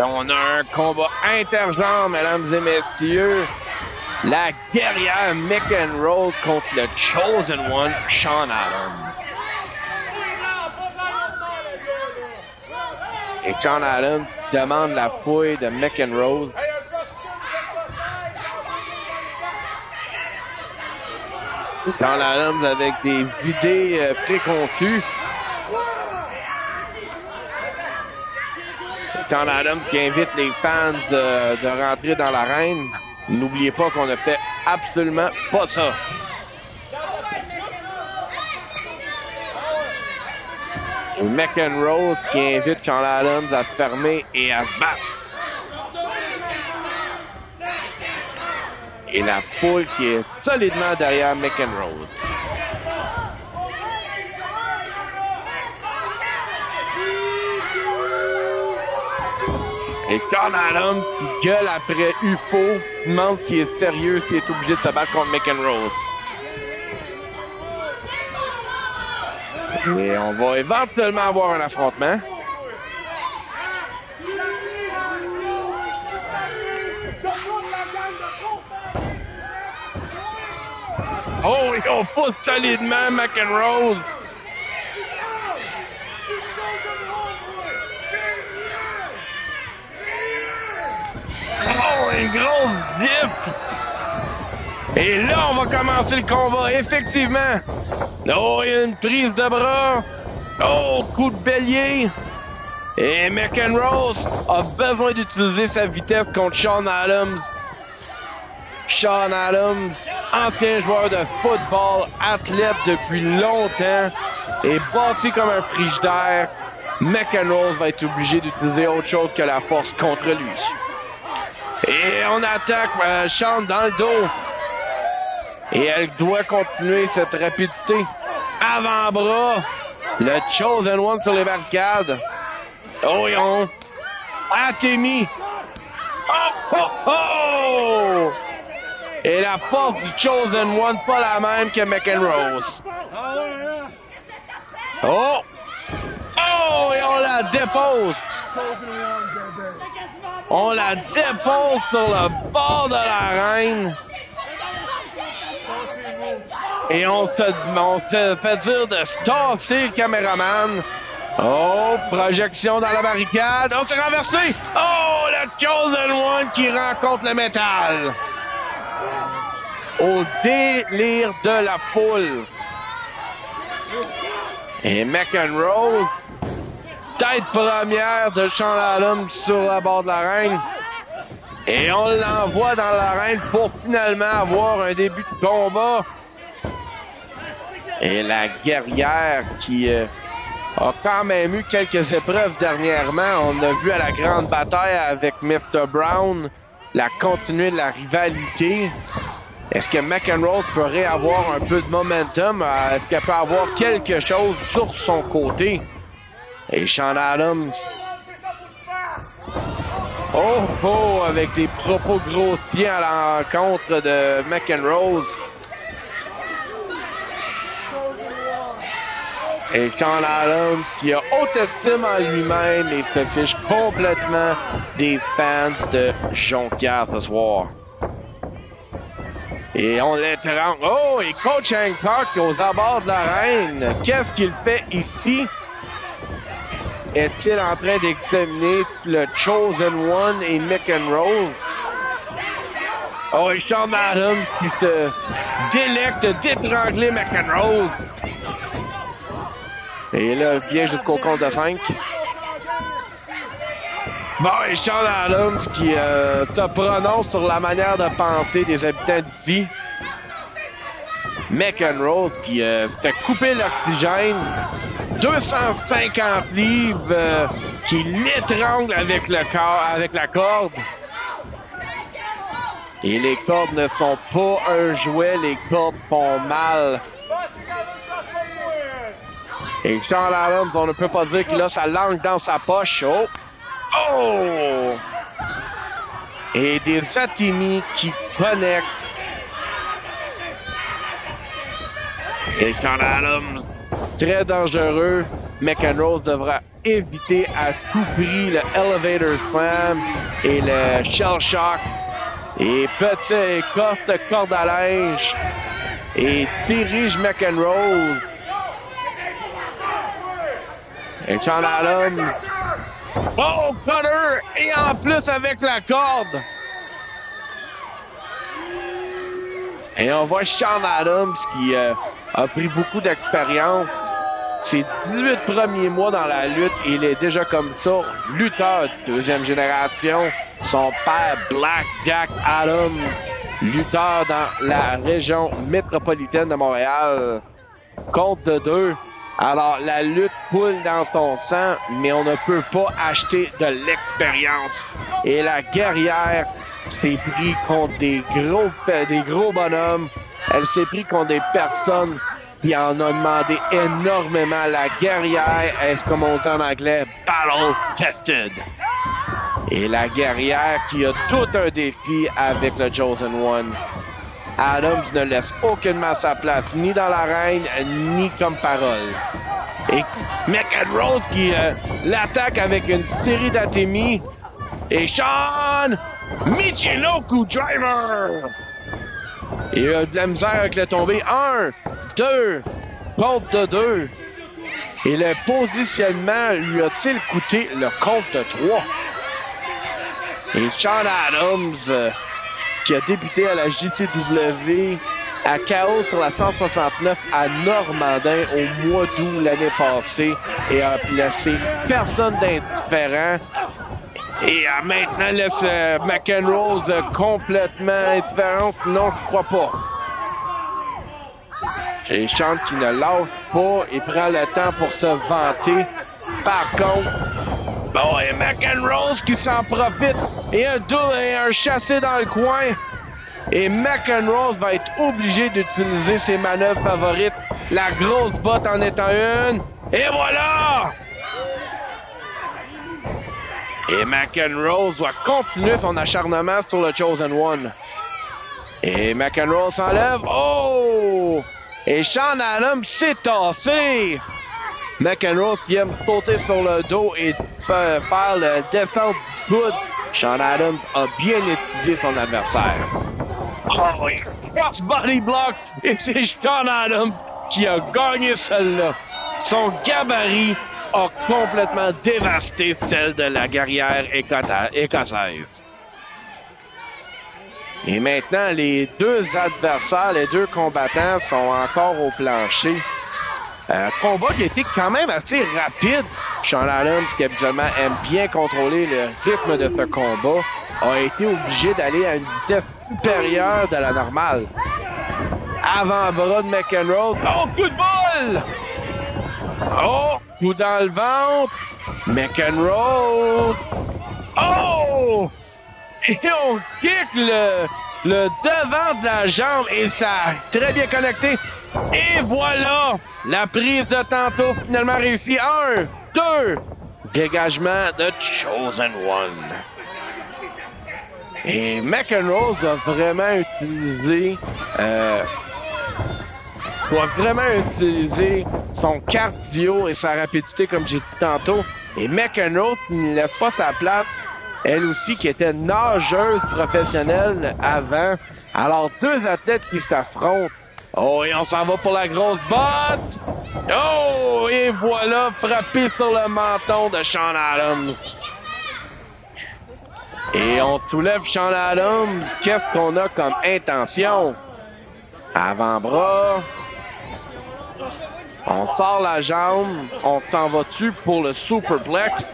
On a un combat intergenre, mesdames et messieurs. La guerrière McEnroe contre le Chosen One, Sean Adams. Et Sean Adams demande la fouille de McEnroe. Sean Adams avec des idées préconçues. Sean Adams qui invite les fans de rentrer dans l'arène. N'oubliez pas qu'on ne fait absolument pas ça. Et McEnroe qui invite Sean Adams à se fermer et à se battre. Et la foule qui est solidement derrière McEnroe. Et Sean Adams qui gueule après UFO, demande s'il est sérieux, s'il est obligé de se battre contre McEnroe. Et on va éventuellement avoir un affrontement. Oh, et on pousse solidement McEnroe. Oh, une grosse diff! Et là, on va commencer le combat, effectivement. Oh, il y a une prise de bras. Oh, coup de bélier. Et McEnroe a besoin d'utiliser sa vitesse contre Sean Adams. Sean Adams, ancien joueur de football, athlète depuis longtemps et bâti comme un frigidaire. McEnroe va être obligé d'utiliser autre chose que la force contre lui. Et on attaque Sean dans le dos. Et elle doit continuer cette rapidité. Avant-bras. Le Chosen One sur les barricades. Oh, et on... Atemi. Oh, oh, oh! Et la force du Chosen One, pas la même que McEnroe. Oh! Oh! Et on la dépose. On la dépose sur le bord de l'arène. Et on se fait dire de se tasser le caméraman. Oh, projection dans la barricade. Oh, c'est renversé. Oh, le Chosen One qui rencontre le métal. Au délire de la foule. Et McEnroe, tête première de Sean Adams sur la bord de l'arène. Et on l'envoie dans l'arène pour finalement avoir un début de combat. Et la guerrière qui a quand même eu quelques épreuves dernièrement. On a vu à la grande bataille avec Mr. Brown la continuité de la rivalité. Est-ce que McEnroe pourrait avoir un peu de momentum? Est-ce qu'elle peut avoir quelque chose sur son côté? Et Sean Adams... Oh, oh, avec des propos grossiers à l'encontre de McEnroe. Et Sean Adams qui a haute estime en lui-même et se fiche complètement des fans de Jonquière ce soir. Et on l'étrangle. Oh, et Coach Hancock aux abords de l'arène. Qu'est-ce qu'il fait ici? Est-il en train d'examiner le Chosen One et McEnroe? Oh, et Sean Adams qui se délecte d'étrangler McEnroe. Et là, vient jusqu'au compte de 5. Bon, et Sean Adams qui se prononce sur la manière de penser des habitants d'ici. McEnroe qui se fait couper l'oxygène. 250 livres qui l'étrangle avec la corde. Et les cordes ne sont pas un jouet, les cordes font mal. Et Sean Adams, on ne peut pas dire qu'il a sa langue dans sa poche. Oh! Oh! Et des Atemi qui connectent. Et Sean Adams, très dangereux. McEnroe devra éviter à tout prix le Elevator Slam et le Shell Shock. Et petit courte corde à linge. Et dirige McEnroe. Et Sean Adams. Oh, cutter! Et en plus avec la corde. Et on voit Sean Adams qui a pris beaucoup d'expérience. Ses 18 premiers mois dans la lutte, il est déjà comme ça, lutteur de deuxième génération. Son père, Black Jack Adams, lutteur dans la région métropolitaine de Montréal. Compte de 2. Alors, la lutte coule dans son sang, mais on ne peut pas acheter de l'expérience. Et la guerrière s'est pris contre des gros bonhommes. Elle s'est pris contre des personnes qui en ont demandé énormément. La guerrière est, comme on dit en anglais, battle tested. Et la guerrière qui a tout un défi avec le Chosen One. Adams ne laisse aucunement sa place, ni dans l'arène, ni comme parole. Et McEnroe qui l'attaque avec une série d'atémies. Et Sean Michinoku Driver! Il a de la misère avec le tombé. 1, 2, compte de 2. Et le positionnement lui a-t-il coûté le compte de 3? Et Sean Adams, qui a débuté à la JCW à KO sur la 169 à Normandin au mois d'août l'année passée et a placé personne d'indifférent. Et maintenant laisse McEnroe complètement indifférent. Non, je crois pas. Et Sean qui ne lâche pas et prend le temps pour se vanter. Par contre, bon, et McEnroe qui s'en profite. Et un chassé dans le coin. Et McEnroe va être obligé d'utiliser ses manœuvres favorites. La grosse botte en étant une. Et voilà! Et McEnroe doit continuer son acharnement sur le Chosen One. Et McEnroe s'enlève. Oh! Et Sean Adams s'est tassé. McEnroe qui aime sauter sur le dos et faire le défense good. Sean Adams a bien étudié son adversaire. Oh oui, cross body block. Et c'est Sean Adams qui a gagné celle-là. Son gabarit a complètement dévasté celle de la guerrière écossaise. Et maintenant, les deux adversaires, les deux combattants sont encore au plancher. Combat qui a été quand même assez rapide. Sean Adams, qui habituellement aime bien contrôler le rythme de ce combat, a été obligé d'aller à une vitesse supérieure de la normale. Avant-bras de McEnroe. Oh, coup de boule! Oh, coup dans le ventre. McEnroe. Oh! Et on kick le devant de la jambe et ça a très bien connecté. Et voilà! La prise de tantôt finalement réussie. 1, 2. Dégagement de Chosen One. Et McEnroe a vraiment utilisé son cardio et sa rapidité, comme j'ai dit tantôt. Et McEnroe qui ne lève pas sa place, elle aussi qui était nageuse professionnelle avant. Alors, deux athlètes qui s'affrontent. Oh, et on s'en va pour la grosse botte. Oh, et voilà, frappé sur le menton de Sean Adams. Et on soulève Sean Adams. Qu'est-ce qu'on a comme intention? Avant-bras. On sort la jambe. On s'en va dessus pour le superplex.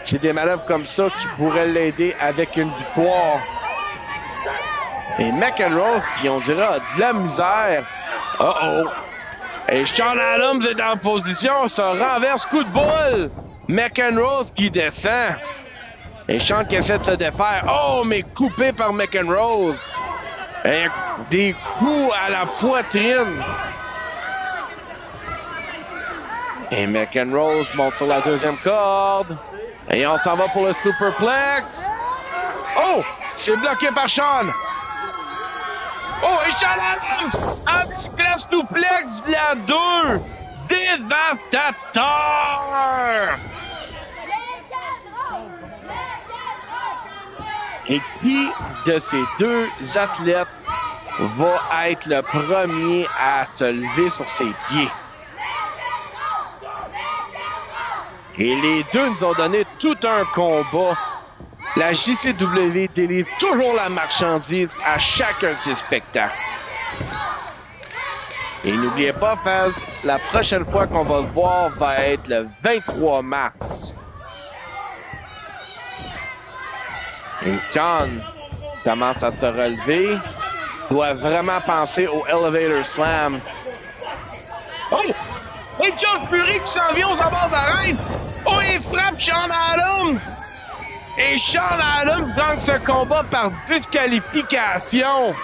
C'est des manœuvres comme ça qui pourraient l'aider avec une victoire. Et McEnroe, qui on dirait, a de la misère. Oh! Et Sean Adams est en position, se renverse, coup de boule. McEnroe qui descend. Et Sean qui essaie de se défaire. Oh, mais coupé par McEnroe. Et des coups à la poitrine. Et McEnroe monte sur la deuxième corde. Et on s'en va pour le superplex. Oh! C'est bloqué par Sean. Oh, et Sean Adams! Un petit classe duplex de la 2. dévastateur! Et qui de ces deux athlètes va être le premier à se lever sur ses pieds? Et les deux nous ont donné tout un combat. La JCW délivre toujours la marchandise à chacun de ses spectacles. Et n'oubliez pas, fans, la prochaine fois qu'on va se voir va être le 23 mars. Et John commence à se relever. Doit vraiment penser au Elevator Slam. Oh! Et John Fury qui s'en vient aux abords d'arène. Oh, il frappe Sean Adams. Et Sean Adams gagne ce combat par disqualification.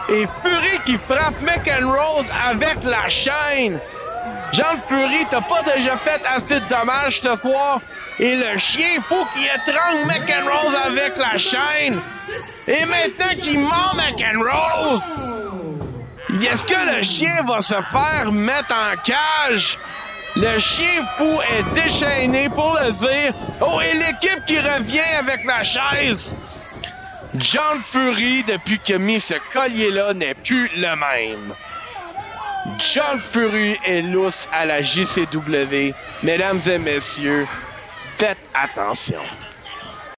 Et Fury qui frappe McEnroe avec la chaîne. John Fury, t'as pas déjà fait assez de dommages ce soir. Et le chien, faut qu'il étrangle McEnroe avec la chaîne. Et maintenant qu'il mord McEnroe, est-ce que le chien va se faire mettre en cage? Le chien fou est déchaîné pour le dire. Oh, et l'équipe qui revient avec la chaise. John Fury, depuis qu'il a mis ce collier-là, n'est plus le même. John Fury est lousse à la JCW. Mesdames et messieurs, faites attention.